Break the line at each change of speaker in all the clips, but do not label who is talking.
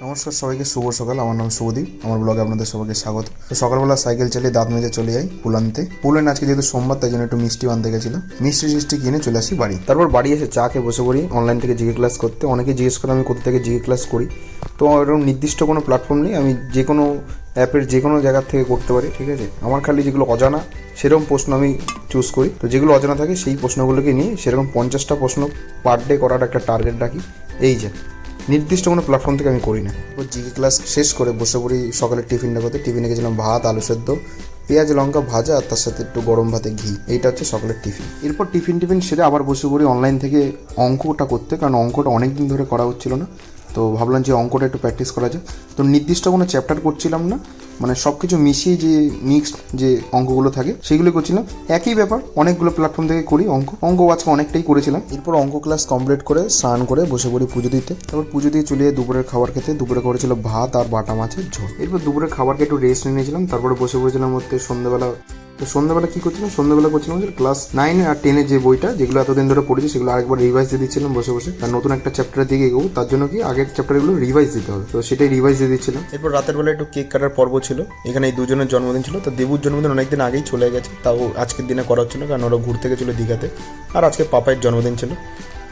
নমস্কার সবাইকে, শুভ সকাল। আমার নাম শুভদীপ। আমার ব্লগে আপনাদের সবাইকে স্বাগত। তো সকালবেলা সাইকেল চালিয়ে দাঁত মেজে চলে যাই পুল আনতে। পুল এনে আজকে যেহেতু সোমবার, তাই জন্য একটু মিষ্টি আনতে গেছিলাম। মিষ্টি কিনে চলে আসি বাড়ি। তারপর বাড়ি এসে চা খেয়ে বসে পড়ি অনলাইন থেকে জিকে ক্লাস করতে। অনেকে জিজ্ঞেস করে আমি কোথা থেকে জিকে ক্লাস করি। তো এরকম নির্দিষ্ট কোনো প্ল্যাটফর্ম নেই, আমি যে কোনো অ্যাপের যে কোনো জায়গার থেকে করতে পারি, ঠিক আছে। আমার খালি যেগুলো অজানা সেরকম প্রশ্ন আমি চুজ করি। তো যেগুলো অজানা থাকে সেই প্রশ্নগুলোকে নিয়ে সেরকম 50টা প্রশ্ন পার ডে করার একটা টার্গেট রাখি। এই যে নির্দিষ্ট কোনো প্ল্যাটফর্ম থেকে আমি করি না। তো জিকে ক্লাস শেষ করে বসে পড়ি সকালের টিফিনটা করতে। টিফিনে গেছিলাম ভাত, আলু সেদ্ধ, পেঁয়াজ লঙ্কা ভাজা, আর তার সাথে একটু গরম ভাতে ঘি। এইটা হচ্ছে সকালের টিফিন। এরপর টিফিন সেরে আবার বসে পড়ি অনলাইন থেকে অঙ্কটা করতে, কারণ অঙ্কটা অনেক দিন ধরে করা হচ্ছিল না। তো ভাবলাম যে অঙ্কটা একটু প্র্যাকটিস করা যায়। তো নির্দিষ্ট কোনো চ্যাপ্টার করছিলাম না, মানে সব কিছু মিশিয়ে যে মিক্সড যে অঙ্কগুলো থাকে সেগুলো করছিলাম। একই ব্যাপার, অনেকগুলো প্ল্যাটফর্ম থেকে করি অঙ্ক আজকে অনেকটাই করেছিলাম। এরপর অঙ্ক ক্লাস কমপ্লিট করে স্নান করে বসে পড়ি পুজো দিতে। তারপর পুজো দিয়ে চলে যাই দুপুরের খাবার খেতে। দুপুরে করেছিল ভাত আর বাটা মাছের ঝোল। এরপর দুপুরের খাবারকে একটু রেস্ট নিয়েছিলাম। তারপরে বসে পড়েছিলাম হচ্ছে সন্ধ্যাবেলা। তো সন্ধ্যাবেলা কী করছিলাম? সন্ধ্যাবেলা করছিলাম হচ্ছে ক্লাস 9 আর 10 যে বইটা, যেগুলো এতদিন ধরে পড়েছি সেগুলো আরেকবার রিভাইজ দিয়ে দিচ্ছিলাম বসে বসে। আর নতুন একটা চ্যাপ্টারের দিকে এগোবো, তার জন্য কি আগের চ্যাপ্টারগুলো রিভাইজ দিতে হবে, তো সেটাই রিভাইজ দিয়ে দিচ্ছিলাম। এরপর রাতের বেলা একটু কেক কাটার পর্ব ছিল। এখানে এই দুজনের জন্মদিন ছিল। তো দেবুর জন্মদিন অনেকদিন আগেই চলে গেছে, তাও আজকের দিনে করা হচ্ছিল কারণ ওরা ঘুরতে গেছিলো দীঘাতে। আর আজকে পাপাইয়ের জন্মদিন ছিল,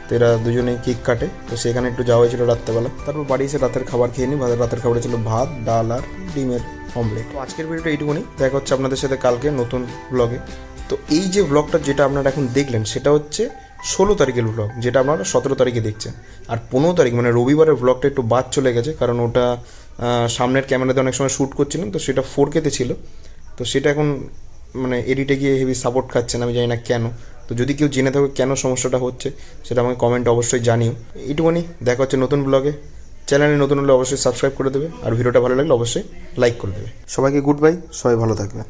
তো এরা দুজনেই কেক কাটে। তো সেখানে একটু যাওয়া হয়েছিল রাত্রেবেলা। তারপর বাড়ি এসে রাতের খাবার খেয়ে নিই। রাতের খাবারে ছিল ভাত, ডাল আর ডিমের অমলেট। তো আজকের ভিডিওটা এইটুকুনি। দেখা হচ্ছে আপনাদের সাথে কালকে নতুন ব্লগে। তো এই যে ব্লগটা যেটা আপনারা এখন দেখলেন সেটা হচ্ছে 16 তারিখের ব্লগ, যেটা আপনারা 17 তারিখে দেখছেন। আর 15 তারিখ মানে রবিবারের ব্লগটা একটু বাদ চলে গেছে, কারণ ওটা সামনের ক্যামেরাতে অনেক সময় শ্যুট করছিলাম, তো সেটা 4K-তে ছিল। তো সেটা এখন মানে এডিটে গিয়ে হেভি সাপোর্ট খাচ্ছে না, আমি জানি না কেন। তো যদি কেউ জেনে থাকে কেন সমস্যাটা হচ্ছে সেটা আমাকে কমেন্টে অবশ্যই জানিও। এইটুকুনি, দেখা হচ্ছে নতুন ব্লগে। চ্যানেলে নতুন হলে অবশ্যই সাবস্ক্রাইব করে দেবে, আর ভিডিওটা ভালো লাগলে অবশ্যই লাইক করে দেবে। সবাইকে গুড বাই, সবাই ভালো থাকবে।